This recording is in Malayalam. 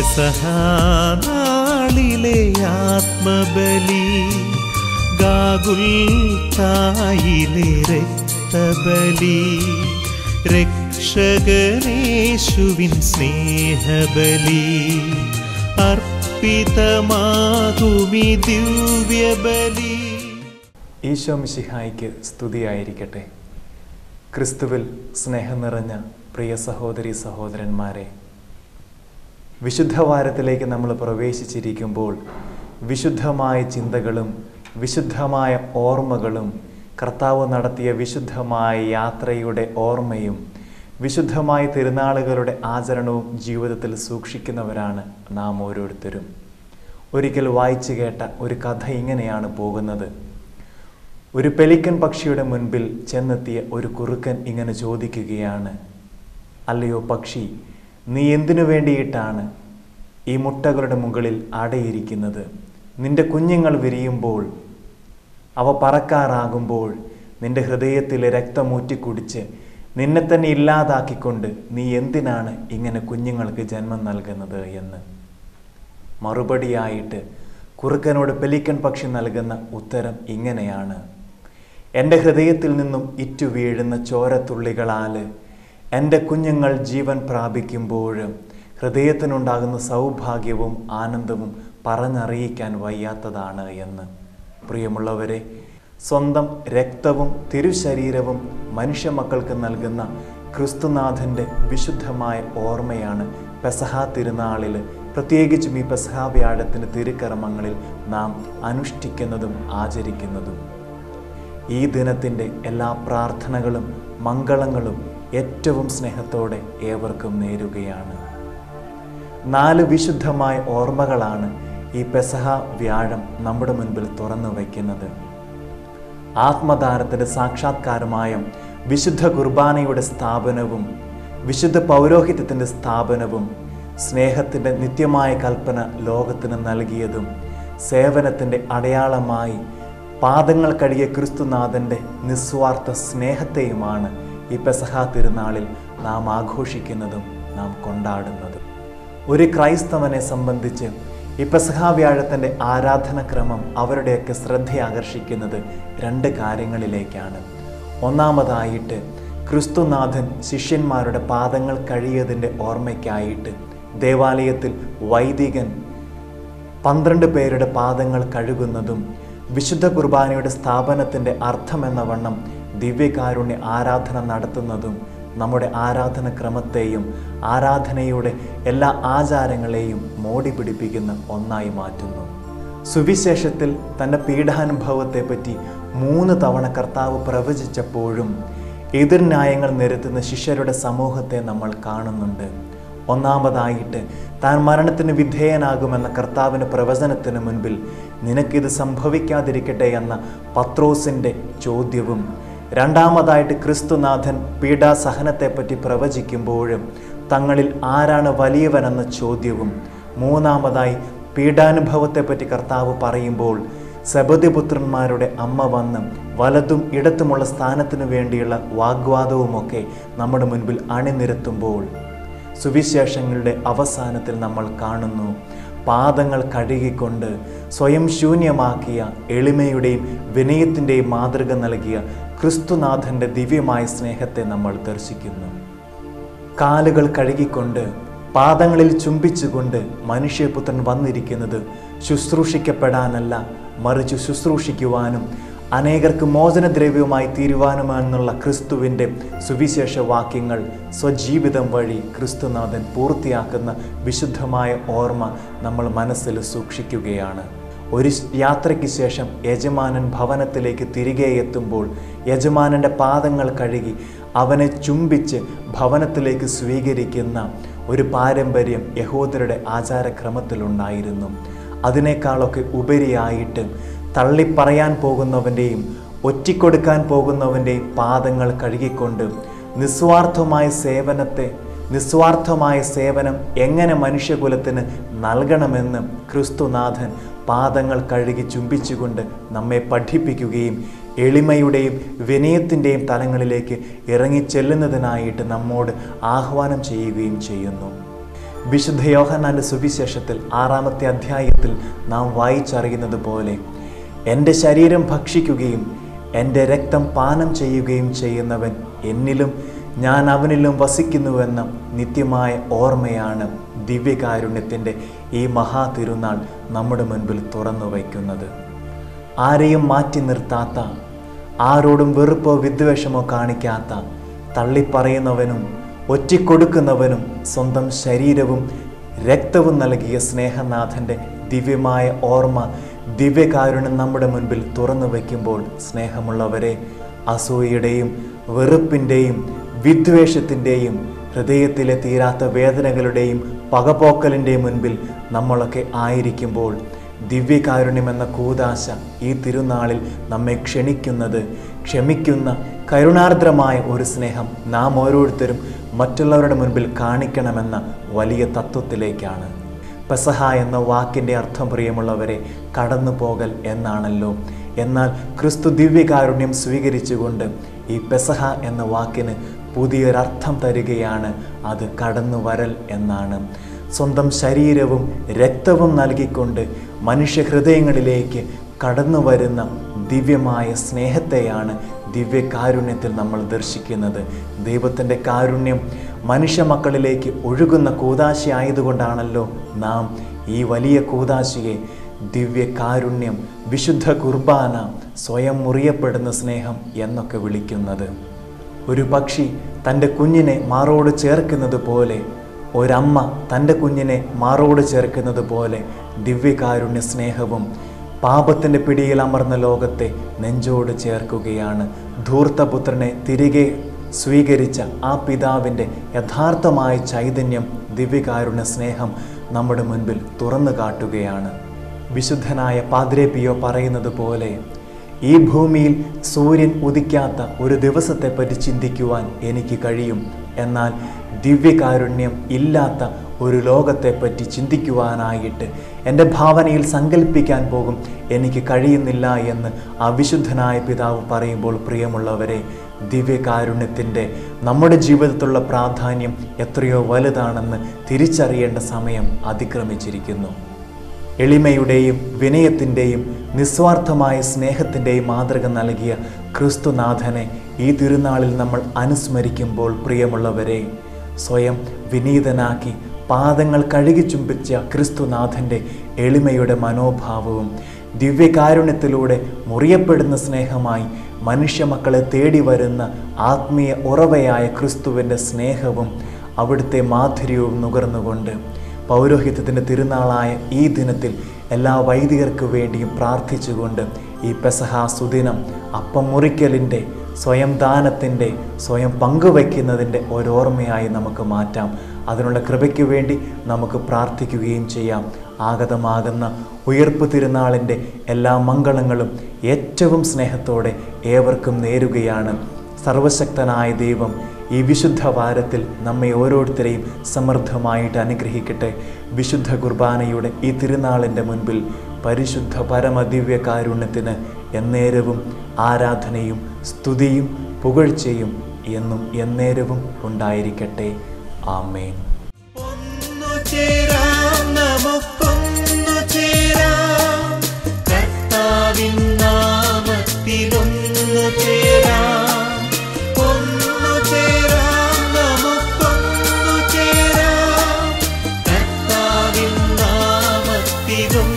പെസഹാനാളിലെ ആത്മബലി, ഗാഗുൽത്തായിലെ രക്തബലി, രക്ഷകനേശുവിൻ സ്നേഹബലി, അർപ്പിതമാകുമി ദിവ്യബലി. ഈശോ മിശിഹായ്ക്ക് സ്തുതിയായിരിക്കട്ടെ. ക്രിസ്തുവിൽ സ്നേഹം നിറഞ്ഞ പ്രിയ സഹോദരി സഹോദരന്മാരെ, വിശുദ്ധവാരത്തിലേക്ക് നമ്മൾ പ്രവേശിച്ചിരിക്കുമ്പോൾ വിശുദ്ധമായ ചിന്തകളും വിശുദ്ധമായ ഓർമ്മകളും കർത്താവ് നടത്തിയ വിശുദ്ധമായ യാത്രയുടെ ഓർമ്മയും വിശുദ്ധമായ തിരുനാളുകളുടെ ആചരണവും ജീവിതത്തിൽ സൂക്ഷിക്കുന്നവരാണ് നാം ഓരോരുത്തരും. ഒരിക്കൽ വായിച്ചു കേട്ട ഒരു കഥ ഇങ്ങനെയാണ് പോകുന്നത്. ഒരു പെലിക്കൻ പക്ഷിയുടെ മുൻപിൽ ചെന്നെത്തിയ ഒരു കുറുക്കൻ ഇങ്ങനെ ചോദിക്കുകയാണ്, അല്ലയോ പക്ഷി, നീ എന്തിനു വേണ്ടിയിട്ടാണ് ഈ മുട്ടകളുടെ മുകളിൽ അടയിരിക്കുന്നത്? നിന്റെ കുഞ്ഞുങ്ങൾ വിരിയുമ്പോൾ, അവ പറക്കാറാകുമ്പോൾ നിന്റെ ഹൃദയത്തിലെ രക്തമൂറ്റിക്കുടിച്ച് നിന്നെ തന്നെ ഇല്ലാതാക്കിക്കൊണ്ട് നീ എന്തിനാണ് ഇങ്ങനെ കുഞ്ഞുങ്ങൾക്ക് ജന്മം നൽകുന്നത് എന്ന്. മറുപടിയായിട്ട് കുറുക്കനോട് പെലിക്കൻ പക്ഷി നൽകുന്ന ഉത്തരം ഇങ്ങനെയാണ്: എൻ്റെ ഹൃദയത്തിൽ നിന്നും ഇറ്റു വീഴുന്ന ചോരത്തുള്ളികളാൽ എൻ്റെ കുഞ്ഞുങ്ങൾ ജീവൻ പ്രാപിക്കുമ്പോഴും ഹൃദയത്തിനുണ്ടാകുന്ന സൗഭാഗ്യവും ആനന്ദവും പറഞ്ഞറിയിക്കാൻ വയ്യാത്തതാണ് എന്ന്. പ്രിയമുള്ളവരെ, സ്വന്തം രക്തവും തിരുശരീരവും മനുഷ്യമക്കൾക്ക് നൽകുന്ന ക്രിസ്തുനാഥൻ്റെ വിശുദ്ധമായ ഓർമ്മയാണ് പെസഹാ തിരുനാളിൽ, പ്രത്യേകിച്ചും ഈ പെസഹാ വ്യാഴത്തിൻ്റെ തിരുക്കർമ്മങ്ങളിൽ നാം അനുഷ്ഠിക്കുന്നതും ആചരിക്കുന്നതും. ഈ ദിനത്തിൻ്റെ എല്ലാ പ്രാർത്ഥനകളും മംഗളങ്ങളും ഏറ്റവും സ്നേഹത്തോടെ ഏവർക്കും നേരുകയാണ്. 4 വിശുദ്ധമായ ഓർമ്മകളാണ് ഈ പെസഹാ വ്യാഴം നമ്മുടെ മുൻപിൽ തുറന്നു വയ്ക്കുന്നത്. ആത്മദാനത്തിൻ്റെ സാക്ഷാത്കാരമായ വിശുദ്ധ കുർബാനയുടെ സ്ഥാപനവും വിശുദ്ധ പൗരോഹിത്യത്തിൻ്റെ സ്ഥാപനവും സ്നേഹത്തിൻ്റെ നിത്യമായ കൽപ്പന ലോകത്തിന് നൽകിയതും സേവനത്തിൻ്റെ അടയാളമായി പാദങ്ങൾ കഴുകിയ ക്രിസ്തുനാഥൻ്റെ നിസ്വാർത്ഥ സ്നേഹത്തെയുമാണ് ഈ പെസഹാ തിരുനാളിൽ നാം ആഘോഷിക്കുന്നതും നാം കൊണ്ടാടുന്നതും. ഒരു ക്രൈസ്തവനെ സംബന്ധിച്ച് ഈ പെസഹാ വ്യാഴത്തിൻ്റെ ആരാധനക്രമം അവരുടെയൊക്കെ ശ്രദ്ധയാകർഷിക്കുന്നത് 2 കാര്യങ്ങളിലേക്കാണ്. ഒന്നാമതായിട്ട് ക്രിസ്തുനാഥൻ ശിഷ്യന്മാരുടെ പാദങ്ങൾ കഴുകിയതിൻ്റെ ഓർമ്മയ്ക്കായിട്ട് ദേവാലയത്തിൽ വൈദികൻ 12 പേരുടെ പാദങ്ങൾ കഴുകുന്നതും വിശുദ്ധ കുർബാനയുടെ സ്ഥാപനത്തിൻ്റെ അർത്ഥമെന്ന വണ്ണം ദിവ്യകാരുണ്യ ആരാധന നടത്തുന്നതും നമ്മുടെ ആരാധനക്രമത്തെയും ആരാധനയുടെ എല്ലാ ആചാരങ്ങളെയും മോടി പിടിപ്പിക്കുന്ന ഒന്നായി മാറ്റുന്നു. സുവിശേഷത്തിൽ തൻ്റെ പീഡാനുഭവത്തെപ്പറ്റി 3 തവണ കർത്താവ് പ്രവചിച്ചപ്പോഴും എതിർന്യായങ്ങൾ നിരത്തുന്ന ശിഷ്യരുടെ സമൂഹത്തെ നമ്മൾ കാണുന്നുണ്ട്. ഒന്നാമതായിട്ട് താൻ മരണത്തിന് വിധേയനാകുമെന്ന കർത്താവിൻ്റെ പ്രവചനത്തിന് മുൻപിൽ നിനക്കിത് സംഭവിക്കാതിരിക്കട്ടെ എന്ന പത്രോസിൻ്റെ ചോദ്യവും, രണ്ടാമതായിട്ട് ക്രിസ്തുനാഥൻ പീഡാസഹനത്തെപ്പറ്റി പ്രവചിക്കുമ്പോഴും തങ്ങളിൽ ആരാണ് വലിയവനെന്ന ചോദ്യവും, മൂന്നാമതായി പീഡാനുഭവത്തെപ്പറ്റി കർത്താവ് പറയുമ്പോൾ സെബദിപുത്രന്മാരുടെ അമ്മ വന്ന് വലതും ഇടത്തുമുള്ള സ്ഥാനത്തിനു വേണ്ടിയുള്ള വാഗ്വാദവുമൊക്കെ നമ്മുടെ മുൻപിൽ അണിനിരത്തുമ്പോൾ സുവിശേഷങ്ങളുടെ അവസാനത്തിൽ നമ്മൾ കാണുന്നു, പാദങ്ങൾ കഴുകിക്കൊണ്ട് സ്വയം ശൂന്യമാക്കിയ എളിമയുടെയും വിനയത്തിൻ്റെയും മാതൃക നൽകിയ ക്രിസ്തുനാഥൻ്റെ ദിവ്യമായ സ്നേഹത്തെ നമ്മൾ ദർശിക്കുന്നു. കാലുകൾ കഴുകിക്കൊണ്ട് പാദങ്ങളിൽ ചുംബിച്ചുകൊണ്ട് മനുഷ്യപുത്രൻ വന്നിരിക്കുന്നത് ശുശ്രൂഷിക്കപ്പെടാനല്ല, മറിച്ച് ശുശ്രൂഷിക്കുവാനും അനേകർക്ക് മോചനദ്രവ്യവുമായി തീരുവാനുമെന്നുള്ള ക്രിസ്തുവിൻ്റെ സുവിശേഷ വാക്യങ്ങൾ സ്വജീവിതം വഴി ക്രിസ്തുനാഥൻ പൂർത്തിയാക്കുന്ന വിശുദ്ധമായ ഓർമ്മ നമ്മൾ മനസ്സിൽ സൂക്ഷിക്കുകയാണ്. ഒരു യാത്രയ്ക്ക് ശേഷം യജമാനൻ ഭവനത്തിലേക്ക് തിരികെ എത്തുമ്പോൾ യജമാനൻ്റെ പാദങ്ങൾ കഴുകി അവനെ ചുംബിച്ച് ഭവനത്തിലേക്ക് സ്വീകരിക്കുന്ന ഒരു പാരമ്പര്യം യഹൂദരുടെ ആചാരക്രമത്തിലുണ്ടായിരുന്നു. അതിനേക്കാളൊക്കെ ഉപരിയായിട്ട് തള്ളിപ്പറയാൻ പോകുന്നവൻ്റെയും ഒറ്റിക്കൊടുക്കാൻ പോകുന്നവൻ്റെയും പാദങ്ങൾ കഴുകിക്കൊണ്ട് നിസ്വാർത്ഥമായ സേവനം എങ്ങനെ മനുഷ്യകുലത്തിന് നൽകണമെന്ന് ക്രിസ്തുനാഥൻ പാദങ്ങൾ കഴുകി ചുംബിച്ചുകൊണ്ട് നമ്മെ പഠിപ്പിക്കുകയും എളിമയുടെയും വിനയത്തിൻ്റെയും തലങ്ങളിലേക്ക് ഇറങ്ങിച്ചെല്ലുന്നതിനായിട്ട് നമ്മോട് ആഹ്വാനം ചെയ്യുകയും ചെയ്യുന്നു. വിശുദ്ധ യോഹന്നാന്റെ സുവിശേഷത്തിൽ 6-ാമത്തെ അധ്യായത്തിൽ നാം വായിച്ചറിയുന്നത് പോലെ എൻ്റെ ശരീരം ഭക്ഷിക്കുകയും എൻ്റെ രക്തം പാനം ചെയ്യുകയും ചെയ്യുന്നവൻ എന്നിലും ഞാൻ അവനിലും വസിക്കുന്നുവെന്ന നിത്യമായ ഓർമ്മയാണ് ദിവ്യകാരുണ്യത്തിൻ്റെ ഈ മഹാതിരുനാൾ നമ്മുടെ മുൻപിൽ തുറന്നു വയ്ക്കുന്നത്. ആരെയും മാറ്റി നിർത്താത്ത, ആരോടും വെറുപ്പോ വിദ്വേഷമോ കാണിക്കാത്ത, തള്ളിപ്പറയുന്നവനും ഒറ്റിക്കൊടുക്കുന്നവനും സ്വന്തം ശരീരവും രക്തവും നൽകിയ സ്നേഹനാഥൻ്റെ ദിവ്യമായ ഓർമ്മ, ദിവ്യകാരുണ്യം നമ്മുടെ മുൻപിൽ തുറന്നു വയ്ക്കുമ്പോൾ സ്നേഹമുള്ളവരെ, അസൂയയുടെയും വെറുപ്പിൻ്റെയും വിദ്വേഷത്തിൻ്റെയും ഹൃദയത്തിലെ തീരാത്ത വേദനകളുടെയും പകപോക്കലിൻ്റെയും മുൻപിൽ നമ്മളൊക്കെ ആയിരിക്കുമ്പോൾ ദിവ്യകാരുണ്യമെന്ന കൂദാശ ഈ തിരുനാളിൽ നമ്മെ ക്ഷമിക്കുന്ന കരുണാർദ്രമായ ഒരു സ്നേഹം നാം ഓരോരുത്തരും മറ്റുള്ളവരുടെ മുൻപിൽ കാണിക്കണമെന്ന വലിയ തത്വത്തിലേക്കാണ്. പെസഹ എന്ന വാക്കിൻ്റെ അർത്ഥം, പ്രിയമുള്ളവരെ, കടന്നു പോകൽ എന്നാണല്ലോ. എന്നാൽ ക്രിസ്തു ദിവ്യകാരുണ്യം സ്വീകരിച്ചുകൊണ്ട് ഈ പെസഹ എന്ന വാക്കിന് പുതിയൊരർത്ഥം തരികയാണ്. അത് കടന്നു വരൽ എന്നാണ്. സ്വന്തം ശരീരവും രക്തവും നൽകിക്കൊണ്ട് മനുഷ്യഹൃദയങ്ങളിലേക്ക് കടന്നു വരുന്ന ദിവ്യമായ സ്നേഹത്തെയാണ് ദിവ്യകാരുണ്യത്തിൽ നമ്മൾ ദർശിക്കുന്നത്. ദൈവത്തിൻ്റെ കാരുണ്യം മനുഷ്യ മക്കളിലേക്ക് ഒഴുകുന്ന കൂദാശയായതുകൊണ്ടാണല്ലോ നാം ഈ വലിയ കൂദാശയെ ദിവ്യകാരുണ്യം, വിശുദ്ധ കുർബാന, സ്വയം മുറിയപ്പെടുന്ന സ്നേഹം എന്നൊക്കെ വിളിക്കുന്നത്. ഒരു പക്ഷി തൻ്റെ കുഞ്ഞിനെ മാറോട് ചേർക്കുന്നത് പോലെ, ഒരമ്മ തൻ്റെ കുഞ്ഞിനെ മാറോട് ചേർക്കുന്നത് പോലെ ദിവ്യകാരുണ്യ സ്നേഹവും പാപത്തിൻ്റെ പിടിയിൽ അമർന്ന ലോകത്തെ നെഞ്ചോട് ചേർക്കുകയാണ്. ധൂർത്തപുത്രനെ തിരികെ സ്വീകരിച്ച ആ പിതാവിൻ്റെ യഥാർത്ഥമായ ചൈതന്യം, ദിവ്യകാരുണ്യ സ്നേഹം നമ്മുടെ മുൻപിൽ തുറന്നു കാട്ടുകയാണ്. വിശുദ്ധനായ പാദ്രേ പിയോ പറയുന്നത് പോലെ, ഈ ഭൂമിയിൽ സൂര്യൻ ഉദിക്കാത്ത ഒരു ദിവസത്തെപ്പറ്റി ചിന്തിക്കുവാൻ എനിക്ക് കഴിയും, എന്നാൽ ദിവ്യകാരുണ്യം ഇല്ലാത്ത ഒരു ലോകത്തെപ്പറ്റി ചിന്തിക്കുവാനായിട്ട് എൻ്റെ ഭാവനയിൽ സങ്കല്പിക്കാൻ പോകും എനിക്ക് കഴിയുന്നില്ല എന്ന് ആ വിശുദ്ധനായ പിതാവ് പറയുമ്പോൾ, പ്രിയമുള്ളവരെ, ദിവ്യകാരുണ്യത്തിൻ്റെ നമ്മുടെ ജീവിതത്തിലുള്ള പ്രാധാന്യം എത്രയോ വലുതാണെന്ന് തിരിച്ചറിയേണ്ട സമയം അതിക്രമിച്ചിരിക്കുന്നു. എളിമയുടെയും വിനയത്തിൻ്റെയും നിസ്വാർത്ഥമായ സ്നേഹത്തിൻ്റെയും മാതൃക നൽകിയ ക്രിസ്തുനാഥനെ ഈ തിരുനാളിൽ നമ്മൾ അനുസ്മരിക്കുമ്പോൾ, പ്രിയമുള്ളവരെ, സ്വയം വിനീതനാക്കി പാദങ്ങൾ കഴുകി ചുംബിച്ച ക്രിസ്തുനാഥൻ്റെ എളിമയുടെ മനോഭാവവും ദിവ്യകാരുണ്യത്തിലൂടെ മുറിയപ്പെടുന്ന സ്നേഹമായി മനുഷ്യ മക്കളെ തേടി വരുന്ന ആത്മീയ ഉറവയായ ക്രിസ്തുവിൻ്റെ സ്നേഹവും അവിടുത്തെ മാധുര്യവും നുകർന്നുകൊണ്ട് പൗരോഹിത്യത്തിൻ്റെ തിരുനാളായ ഈ ദിനത്തിൽ എല്ലാ വൈദികർക്ക് വേണ്ടിയും പ്രാർത്ഥിച്ചുകൊണ്ട് ഈ പെസഹ സുദിനം അപ്പം മുറിക്കലിൻ്റെ, സ്വയം ദാനത്തിൻ്റെ, സ്വയം പങ്കുവയ്ക്കുന്നതിൻ്റെ ഓരോർമ്മയായി നമുക്ക് മാറ്റാം. അതിനുള്ള കൃപയ്ക്ക് വേണ്ടി നമുക്ക് പ്രാർത്ഥിക്കുകയും ചെയ്യാം. ആഗതമാകുന്ന ഉയർപ്പ് തിരുനാളിൻ്റെ എല്ലാ മംഗളങ്ങളും ഏറ്റവും സ്നേഹത്തോടെ ഏവർക്കും നേരുകയാണ്. സർവശക്തനായ ദൈവം ഈ വിശുദ്ധ വാരത്തിൽ നമ്മെ ഓരോരുത്തരെയും സമൃദ്ധമായിട്ട് അനുഗ്രഹിക്കട്ടെ. വിശുദ്ധ കുർബാനയുടെ ഈ തിരുനാളിൻ്റെ മുൻപിൽ പരിശുദ്ധ പരമദിവ്യ കാരുണ്യത്തിന് എന്നേരവും ആരാധനയും സ്തുതിയും പുകഴ്ചയും എന്നും എന്നേരവും ഉണ്ടായിരിക്കട്ടെ. ആമേൻ. ും